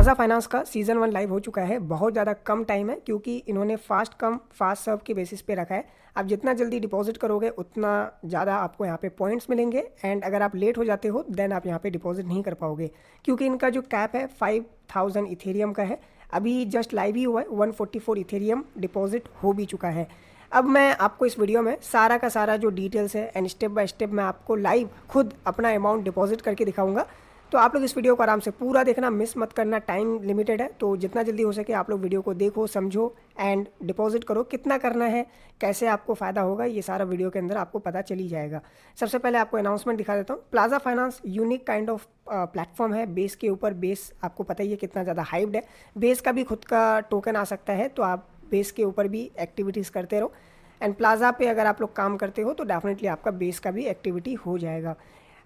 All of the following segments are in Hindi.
प्लाजा फाइनेंस का सीज़न 1 लाइव हो चुका है। बहुत ज़्यादा कम टाइम है क्योंकि इन्होंने फास्ट कम फास्ट सर्व के बेसिस पे रखा है। आप जितना जल्दी डिपॉजिट करोगे उतना ज़्यादा आपको यहाँ पे पॉइंट्स मिलेंगे एंड अगर आप लेट हो जाते हो देन आप यहाँ पे डिपॉजिट नहीं कर पाओगे क्योंकि इनका जो कैप है 5000 इथेरियम का है। अभी जस्ट लाइव ही हुआ है, 144 इथेरियम डिपॉजिट हो भी चुका है। अब मैं आपको इस वीडियो में सारा का सारा जो डिटेल्स है एंड स्टेप बाय स्टेप मैं आपको लाइव खुद अपना अमाउंट डिपॉजिट करके दिखाऊंगा। तो आप लोग इस वीडियो को आराम से पूरा देखना, मिस मत करना, टाइम लिमिटेड है तो जितना जल्दी हो सके आप लोग वीडियो को देखो, समझो एंड डिपॉजिट करो। कितना करना है, कैसे आपको फ़ायदा होगा, ये सारा वीडियो के अंदर आपको पता चली जाएगा। सबसे पहले आपको अनाउंसमेंट दिखा देता हूँ। Plaza finance unique kind of platform है। बेस के ऊपर, बेस आपको पता ही है कितना ज़्यादा हाइप्ड है। बेस का भी खुद का टोकन आ सकता है तो आप बेस के ऊपर भी एक्टिविटीज़ करते रहो एंड प्लाजा पे अगर आप लोग काम करते हो तो डेफिनेटली आपका बेस का भी एक्टिविटी हो जाएगा।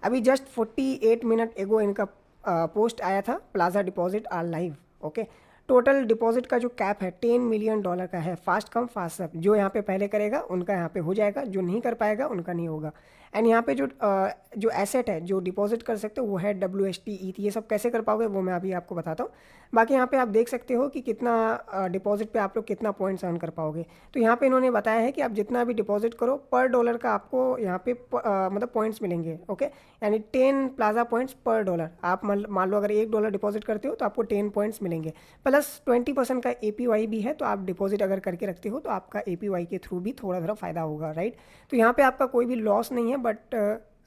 अभी जस्ट 48 मिनट एगो इनका पोस्ट आया था, plaza deposit are live. Okay, total deposit का जो कैप है $10 मिलियन का है। फास्ट कम फास्ट सब, जो यहाँ पे पहले करेगा उनका यहाँ पे हो जाएगा, जो नहीं कर पाएगा उनका नहीं होगा। एंड यहाँ पे जो एसेट है जो डिपॉजिट कर सकते हो वो है WST ETH। ये सब कैसे कर पाओगे वो मैं अभी आपको बताता हूँ। बाकी यहाँ पे आप देख सकते हो कि कितना डिपॉजिट पे आप लोग कितना पॉइंट्स अर्न कर पाओगे। तो यहाँ पे इन्होंने बताया है कि आप जितना भी डिपॉजिट करो पर डॉलर का आपको यहाँ पे मतलब पॉइंट्स मिलेंगे। ओके, यानी 10 प्लाजा पॉइंट्स पर डॉलर। आप मान लो अगर $1 डिपॉजिट करते हो तो आपको 10 पॉइंट्स मिलेंगे, प्लस 20% का APY भी है। तो आप डिपॉजिट अगर करके रखते हो तो आपका APY के थ्रू भी थोड़ा थोड़ा फ़ायदा होगा, राइट। तो यहाँ पे आपका कोई भी लॉस नहीं है बट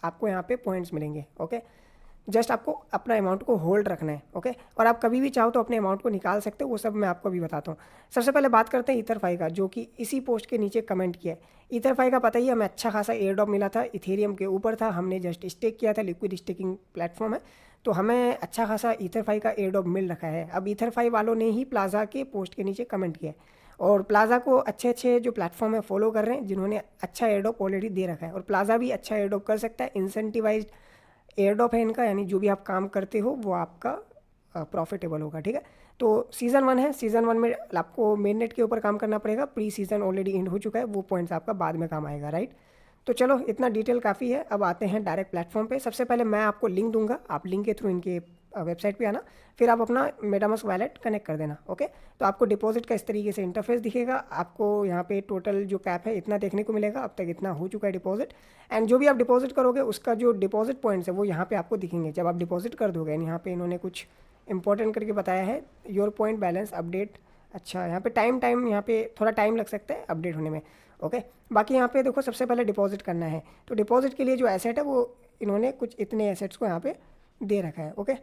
आपको यहाँ पे पॉइंट्स मिलेंगे। ओके, जस्ट आपको अपना अमाउंट को होल्ड रखना है। ओके, और आप कभी भी चाहो तो अपने अमाउंट को निकाल सकते हो, वो सब मैं आपको अभी बताता हूँ। सबसे पहले बात करते हैं इथरफाई का, जो कि इसी पोस्ट के नीचे कमेंट किया है। इथरफाई का पता ही है, हमें अच्छा खासा एयर ड्रॉप मिला था, इथेरियम के ऊपर था, हमने जस्ट स्टेक किया था, लिक्विड स्टेकिंग प्लेटफॉर्म है तो हमें अच्छा खासा इथरफाई का एयर ड्रॉप मिल रखा है। अब इथरफाई वालों ने ही प्लाजा के पोस्ट के नीचे कमेंट किया है और प्लाजा को अच्छे अच्छे जो प्लेटफॉर्म है फॉलो कर रहे हैं जिन्होंने अच्छा एयर ड्रॉप ऑलरेडी दे रखा है। और प्लाजा भी अच्छा एयर ड्रॉप कर सकता है, इंसेंटिवाइज्ड एयर ड्रॉप है इनका, यानी जो भी आप काम करते हो वो आपका प्रॉफिटेबल होगा। ठीक है, तो सीज़न 1 है। सीज़न 1 में आपको मेन नेट के ऊपर काम करना पड़ेगा। प्री सीज़न ऑलरेडी एंड हो चुका है, वो पॉइंट्स आपका बाद में काम आएगा, राइट। तो चलो इतना डिटेल काफ़ी है। अब आते हैं डायरेक्ट प्लेटफॉर्म पे। सबसे पहले मैं आपको लिंक दूंगा, आप लिंक के थ्रू इनके वेबसाइट पे आना, फिर आप अपना मेटामास्क वैलेट कनेक्ट कर देना। ओके, तो आपको डिपॉजिट का इस तरीके से इंटरफेस दिखेगा। आपको यहाँ पे टोटल जो कैप है इतना देखने को मिलेगा, अब तक इतना हो चुका है डिपॉजिट। एंड जो भी आप डिपॉजिट करोगे उसका जो डिपॉजिट पॉइंट्स है वो यहाँ पे आपको दिखेंगे जब आप डिपॉजिट कर दोगे। यहाँ पे इन्होंने कुछ इंपॉर्टेंट करके बताया है, योर पॉइंट बैलेंस अपडेट। अच्छा, यहाँ पे टाइम यहाँ पे थोड़ा टाइम लग सकता है अपडेट होने में। ओके, बाकी यहाँ पे देखो सबसे पहले डिपॉजिट करना है तो डिपॉजिट के लिए जो एसेट है वो इन्होंने कुछ इतने एसेट्स को यहाँ पे दे रखा है। ओके,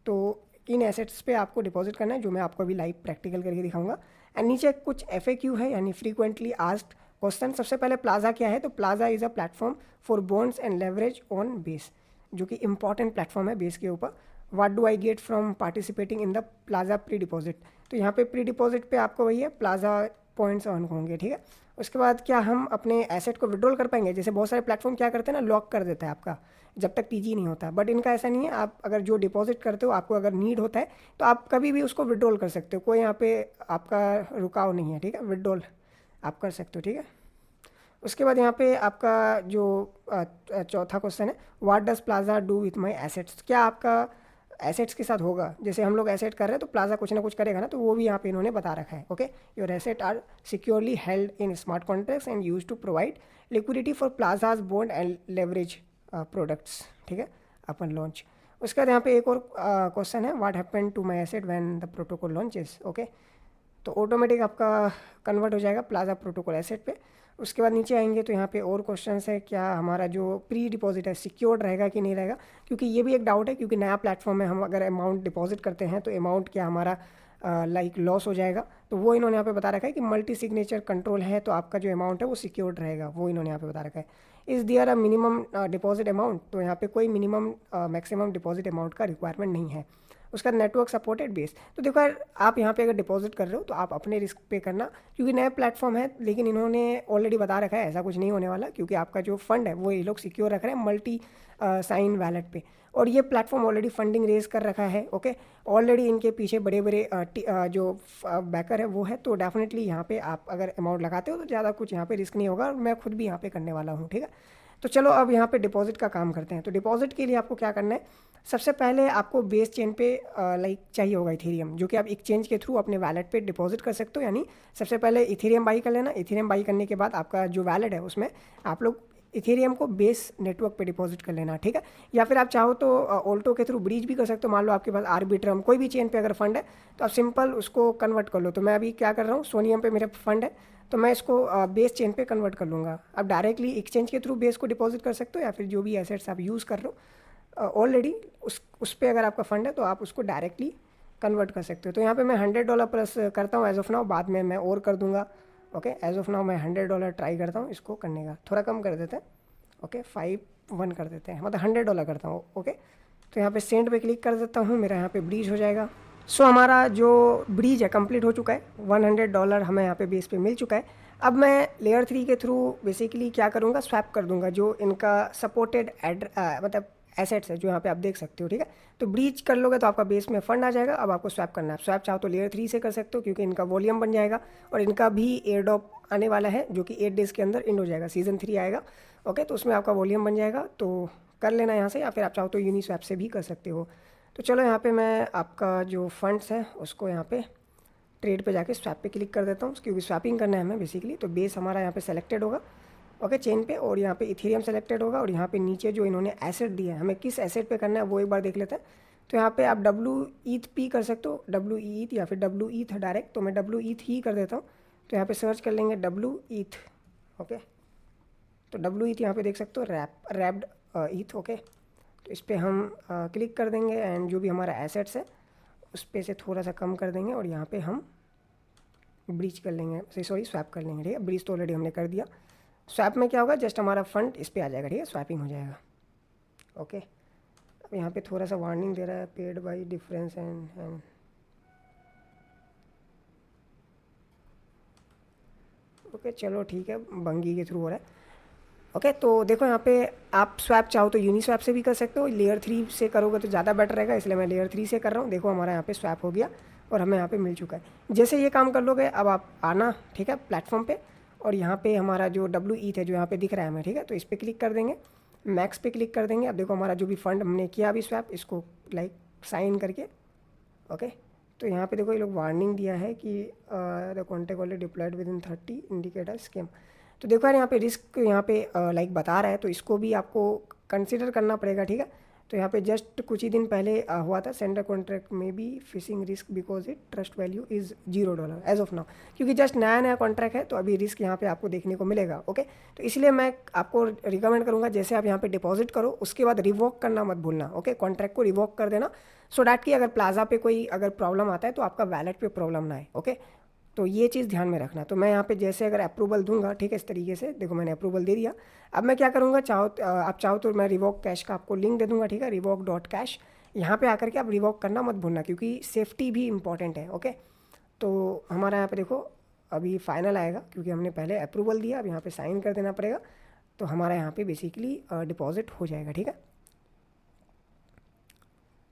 तो इन एसेट्स पे आपको डिपॉजिट करना है, जो मैं आपको अभी लाइव प्रैक्टिकल करके दिखाऊंगा। एंड नीचे कुछ FAQ है, यानी फ्रीक्वेंटली आस्क्ड क्वेश्चन। सबसे पहले प्लाजा क्या है, तो plaza is a platform for bonds and leverage on base, जो कि इंपॉर्टेंट प्लेटफॉर्म है बेस के ऊपर। What do I get from participating in the plaza pre deposit, तो यहाँ पे प्री डिपॉजिट पे आपको वही है प्लाजा पॉइंट्स अर्न होंगे। ठीक है, उसके बाद क्या हम अपने एसेट को विड्रॉल कर पाएंगे। जैसे बहुत सारे प्लेटफॉर्म क्या करते हैं ना, लॉक कर देता है आपका जब तक TG नहीं होता, बट इनका ऐसा नहीं है। आप अगर जो डिपॉजिट करते हो आपको अगर नीड होता है तो आप कभी भी उसको विड्रॉल कर सकते हो, कोई यहाँ पे आपका रुकाव नहीं है। ठीक है, विड्रॉल आप कर सकते हो। ठीक है, उसके बाद यहाँ पे आपका जो चौथा क्वेश्चन है, what does plaza do with my assets, क्या आपका एसेट्स के साथ होगा। जैसे हम लोग एसेट कर रहे हैं तो प्लाजा कुछ ना कुछ करेगा ना, तो वो भी यहाँ पे इन्होंने बता रखा है। Okay, your asset are securely held in smart contracts and use to provide liquidity for plazas bond and leverage products. ठीक है, अपन लॉन्च। उसके बाद यहाँ पे एक और क्वेश्चन है, what happened to my asset when the protocol launches. Okay, तो ऑटोमेटिक आपका कन्वर्ट हो जाएगा प्लाजा प्रोटोकॉल एसेट पे। उसके बाद नीचे आएंगे तो यहाँ पे और क्वेश्चंस है, क्या हमारा जो प्री डिपॉजिट है सिक्योर्ड रहेगा कि नहीं रहेगा, क्योंकि ये भी एक डाउट है। क्योंकि नया प्लेटफॉर्म है, हम अगर अमाउंट डिपॉजिट करते हैं तो अमाउंट क्या हमारा लाइक लॉस हो जाएगा। तो वो इन्होंने यहाँ पे बता रखा है कि मल्टी सिग्नेचर कंट्रोल है तो आपका जो अमाउंट है वो सिक्योर्ड रहेगा, वो इन्होंने यहाँ पे बता रखा है। Is there a minimum deposit amount, तो यहाँ पे कोई मिनिमम मैक्सिमम डिपॉजिट अमाउंट का रिक्वायरमेंट नहीं है। उसका नेटवर्क सपोर्टेड बेस, तो देखो यार आप यहाँ पे अगर डिपॉजिट कर रहे हो तो आप अपने रिस्क पे करना, क्योंकि नया प्लेटफॉर्म है। लेकिन इन्होंने ऑलरेडी बता रखा है ऐसा कुछ नहीं होने वाला, क्योंकि आपका जो फंड है वो ये लोग सिक्योर रख रहे हैं मल्टी साइन वैलेट पे। और ये प्लेटफॉर्म ऑलरेडी फंडिंग रेज कर रखा है। ओके, ऑलरेडी इनके पीछे बड़े बड़े जो बैकर है वो है, तो डेफिनेटली यहाँ पे आप अगर अमाउंट लगाते हो तो ज़्यादा कुछ यहाँ पे रिस्क नहीं होगा। और मैं खुद भी यहाँ पे करने वाला हूँ। ठीक है, तो चलो अब यहाँ पे डिपॉजिट का काम करते हैं। तो डिपॉजिट के लिए आपको क्या करना है, सबसे पहले आपको बेस चेन पे लाइक चाहिए होगा इथेरियम, जो कि आप एक्सचेंज के थ्रू अपने वैलेट पे डिपॉजिट कर सकते हो। यानी सबसे पहले इथेरियम बाई कर लेना। इथेरियम बाई करने के बाद आपका जो वैलेट है उसमें आप लोग इथेरियम को बेस नेटवर्क पे डिपॉजिट कर लेना, ठीक है। या फिर आप चाहो तो ऑल्टो के थ्रू ब्रीज भी कर सकते हो। मान लो आपके पास आर्बिट्रम कोई भी चेन पे अगर फंड है तो आप सिंपल उसको कन्वर्ट कर लो। तो मैं अभी क्या कर रहा हूँ, सोनियम पे मेरा फंड है तो मैं इसको बेस चेन पे कन्वर्ट कर लूँगा। आप डायरेक्टली एक्सचेंज के थ्रू बेस को डिपॉजिट कर सकते हो, या फिर जो भी एसेट्स आप यूज़ कर रहे हो ऑलरेडी उस पर अगर आपका फंड है तो आप उसको डायरेक्टली कन्वर्ट कर सकते हो। तो यहाँ पे मैं $100 प्लस करता हूँ एज ऑफ नाउ, बाद में मैं और कर दूंगा। ओके, एज ऑफ नाउ मैं $100 ट्राई करता हूँ इसको करने का, थोड़ा कम कर देते हैं। ओके, 5-1 कर देते हैं, मतलब $100 करता हूँ। ओके, तो यहाँ पे सेंड पे क्लिक कर देता हूँ, मेरा यहाँ पे ब्रीज हो जाएगा। सो हमारा जो ब्रीज है कंप्लीट हो चुका है, $100 हमें यहाँ पे बेस पे मिल चुका है। अब मैं लेयर 3 के थ्रू बेसिकली क्या करूँगा, स्वैप कर दूंगा जो इनका सपोर्टेड मतलब एसेट्स है जो यहाँ पे आप देख सकते हो, ठीक है। तो ब्रीच कर लोगे तो आपका बेस में फंड आ जाएगा। अब आपको स्वैप करना है, स्वैप चाहो तो लेयर 3 से कर सकते हो क्योंकि इनका वॉल्यूम बन जाएगा और इनका भी एयर ड्रॉप आने वाला है जो कि 8 डेज़ के अंदर एंड हो जाएगा, सीज़न 3 आएगा। ओके, तो उसमें आपका वॉल्यूम बन जाएगा, तो कर लेना यहाँ से, या फिर आप चाहो तो यूनिस्वैप से भी कर सकते हो। तो चलो यहाँ पे मैं आपका जो फंड्स है उसको यहाँ पे ट्रेड पे जाके स्वैप पे क्लिक कर देता हूँ क्योंकि स्वैपिंग करना है हमें बेसिकली। तो बेस हमारा यहाँ पे सेलेक्टेड होगा, ओके, चेन पे, और यहाँ पे इथेरियम सेलेक्टेड होगा, और यहाँ पे नीचे जो इन्होंने एसेट दिया है हमें किस एसेट पे करना है वो एक बार देख लेते हैं। तो यहाँ पे आप WETH कर सकते हो, WETH या फिर WETH डायरेक्ट, तो मैं WETH ही कर देता हूँ। तो यहाँ पे सर्च कर लेंगे WETH। ओके, तो WETH यहाँ पे देख सकते हो, रैप्ड ETH। ओके, तो इस पर हम क्लिक कर देंगे एंड जो भी हमारा एसेट्स है उस पर से थोड़ा सा कम कर देंगे और यहाँ पे हम ब्रीच कर लेंगे, सॉरी स्वैप कर लेंगे, ठीक है। ब्रीच तो ऑलरेडी हमने कर दिया। स्वैप में क्या होगा, जस्ट हमारा फंड इस पर आ जाएगा, ठीक है, स्वैपिंग हो जाएगा। ओके, अब यहाँ पे थोड़ा सा वार्निंग दे रहा है, paid by difference and okay, चलो ठीक है, बंगी के थ्रू हो रहा है। ओके, तो देखो यहाँ पे आप स्वैप चाहो तो यूनिस्वैप से भी कर सकते हो, लेयर 3 से करोगे तो ज़्यादा बेटर रहेगा, इसलिए मैं लेयर 3 से कर रहा हूँ। देखो हमारा यहाँ पे स्वैप हो गया और हमें यहाँ पे मिल चुका है। जैसे ये काम कर लोगे अब आप आना, ठीक है, प्लेटफॉर्म पे, और यहाँ पे हमारा जो WETH है जो यहाँ पे दिख रहा है हमें, ठीक है, तो इस पर क्लिक कर देंगे, मैक्स पे क्लिक कर देंगे। अब देखो हमारा जो भी फंड हमने किया अभी स्वैप, इसको लाइक साइन करके, ओके, तो यहाँ पे देखो ये लोग वार्निंग दिया है कि the contact already deployed within 30 indicate a scam. तो देखो यार यहाँ पे रिस्क यहाँ पे लाइक बता रहा है, तो इसको भी आपको कंसिडर करना पड़ेगा, ठीक है। तो यहाँ पे जस्ट कुछ ही दिन पहले हुआ था, सेंडर कॉन्ट्रैक्ट में भी phishing risk because it trust value is $0 as of now, क्योंकि जस्ट नया नया कॉन्ट्रैक्ट है तो अभी रिस्क यहाँ पे आपको देखने को मिलेगा। ओके, तो इसलिए मैं आपको रिकमेंड करूँगा जैसे आप यहाँ पे डिपॉजिट करो उसके बाद रिवोक करना मत भूलना। ओके, कॉन्ट्रैक्ट को रिवोक कर देना सो डैट कि अगर प्लाजा पे कोई अगर प्रॉब्लम आता है तो आपका वैलेट पे प्रॉब्लम ना आए। ओके, तो ये चीज़ ध्यान में रखना। तो मैं यहाँ पे जैसे अगर अप्रूवल दूंगा, ठीक है, इस तरीके से देखो मैंने अप्रूवल दे दिया। अब मैं क्या करूँगा, आप चाहो तो मैं रिवोक कैश का आपको लिंक दे दूंगा, ठीक है, revoke.cash। यहाँ पे आकर के आप रिवोक करना मत भूलना क्योंकि सेफ्टी भी इंपॉर्टेंट है। ओके, तो हमारा यहाँ पे देखो अभी फाइनल आएगा क्योंकि हमने पहले अप्रूवल दिया, अब यहाँ पे साइन कर देना पड़ेगा, तो हमारा यहाँ पे बेसिकली डिपॉजिट हो जाएगा, ठीक है।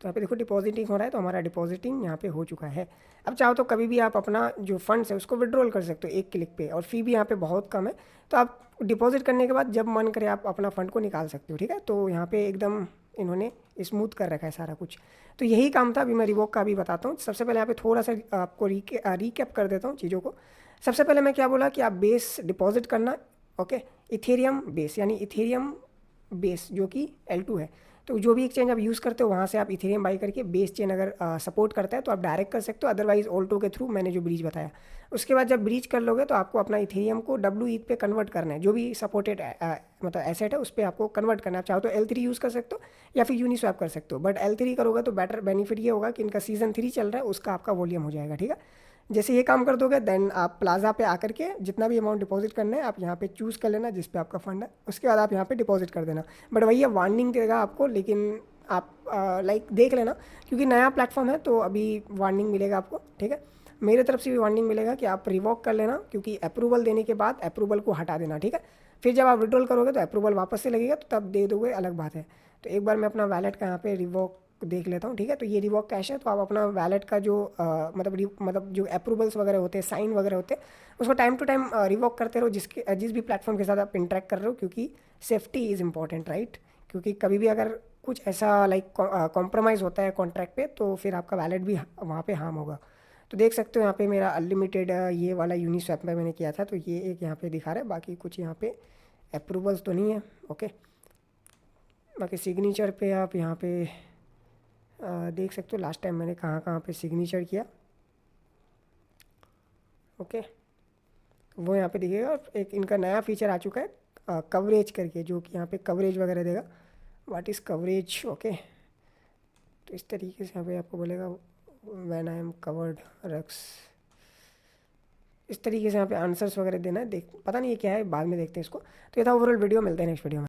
तो यहाँ पे देखो डिपॉजिटिंग हो रहा है, तो हमारा डिपॉजिटिंग यहाँ पे हो चुका है। अब चाहो तो कभी भी आप अपना जो फंड्स है उसको विड्रॉल कर सकते हो एक क्लिक पे, और फ़ी भी यहाँ पे बहुत कम है। तो आप डिपॉजिट करने के बाद जब मन करे आप अपना फ़ंड को निकाल सकते हो, ठीक है। तो यहाँ पे एकदम इन्होंने स्मूथ कर रखा है सारा कुछ। तो यही काम था। अभी मैं रिवोक का भी बताता हूँ। सबसे पहले यहाँ पे थोड़ा सा आपको रिकैप कर देता हूँ चीज़ों को। सबसे पहले मैं क्या बोला कि आप बेस डिपॉजिट करना, ओके, इथेरियम बेस, यानी इथेरियम बेस जो कि L2 है। तो जो भी एक्सचेंज आप यूज़ करते हो वहाँ से आप इथेरियम बाई करके बेस चेन अगर सपोर्ट करता है तो आप डायरेक्ट कर सकते हो, अदरवाइज ऑल्टो के थ्रू मैंने जो ब्रीज बताया। उसके बाद जब ब्रीच कर लोगे तो आपको अपना इथेरियम को WETH पे कन्वर्ट करना है, जो भी सपोर्टेड मतलब एसेट है उस पर आपको कन्वर्ट करना है। आप चाहो तो L3 यूज़ कर सकते हो या फिर यूनिस्वैप कर सकते हो, बट L3 करोगे तो बेटर बेनिफिट ये होगा कि इनका सीज़न 3 चल रहा है, उसका आपका वॉल्यूम हो जाएगा, ठीक है। जैसे ये काम कर दोगे देन आप प्लाजा पे आकर के जितना भी अमाउंट डिपॉजिट करना है आप यहाँ पे चूज़ कर लेना जिस पे आपका फंड है, उसके बाद आप यहाँ पे डिपॉजिट कर देना। बट वही है, वार्निंग देगा आपको, लेकिन आप लाइक देख लेना क्योंकि नया प्लेटफॉर्म है तो अभी वार्निंग मिलेगा आपको, ठीक है। मेरे तरफ से भी वार्निंग मिलेगा कि आप रिवॉक कर लेना क्योंकि अप्रूवल देने के बाद अप्रूवल को हटा देना, ठीक है। फिर जब आप विड्रॉल करोगे तो अप्रूवल वापस से लगेगा तो तब दे दोगे, अलग बात है। तो एक बार मैं अपना वैलेट का यहाँ पे रिवॉक देख लेता हूँ, ठीक है। तो ये रिवॉक कैश है, तो आप अपना वैलेट का जो मतलब जो अप्रूवल्स वगैरह होते हैं, साइन वगैरह होते हैं, उसको टाइम टू टाइम रिवॉक करते रहो जिस भी प्लेटफॉर्म के साथ आप इंटरेक्ट कर रहे हो, क्योंकि सेफ्टी इज़ इंपॉर्टेंट, राइट। क्योंकि कभी भी अगर कुछ ऐसा लाइक कॉम्प्रोमाइज़ होता है कॉन्ट्रैक्ट पे तो फिर आपका वैलेट भी वहाँ पे हार्म होगा। तो देख सकते हो यहाँ पे मेरा अनलिमिटेड ये वाला यूनिस्वैप में मैंने किया था, तो ये एक यहाँ पे दिखा रहा है, बाकी कुछ यहाँ पे अप्रूवल्स तो नहीं है। ओके, बाकी सिग्नेचर पे आप यहाँ पे देख सकते हो लास्ट टाइम मैंने कहाँ कहाँ पे सिग्नेचर किया। ओके, वो यहाँ पे दिखेगा। और एक इनका नया फीचर आ चुका है कवरेज करके, जो कि यहाँ पे कवरेज वगैरह देगा। What is coverage? ओके, तो इस तरीके से यहाँ पे आपको बोलेगा व्हेन आई एम कवर्ड रक्स, इस तरीके से यहाँ पे आंसर्स वगैरह देना है। देख पता नहीं ये क्या है, बाद में देखते हैं इसको। तो ये था ओवरऑल वीडियो, मिलते हैं नेक्स्ट वीडियो में।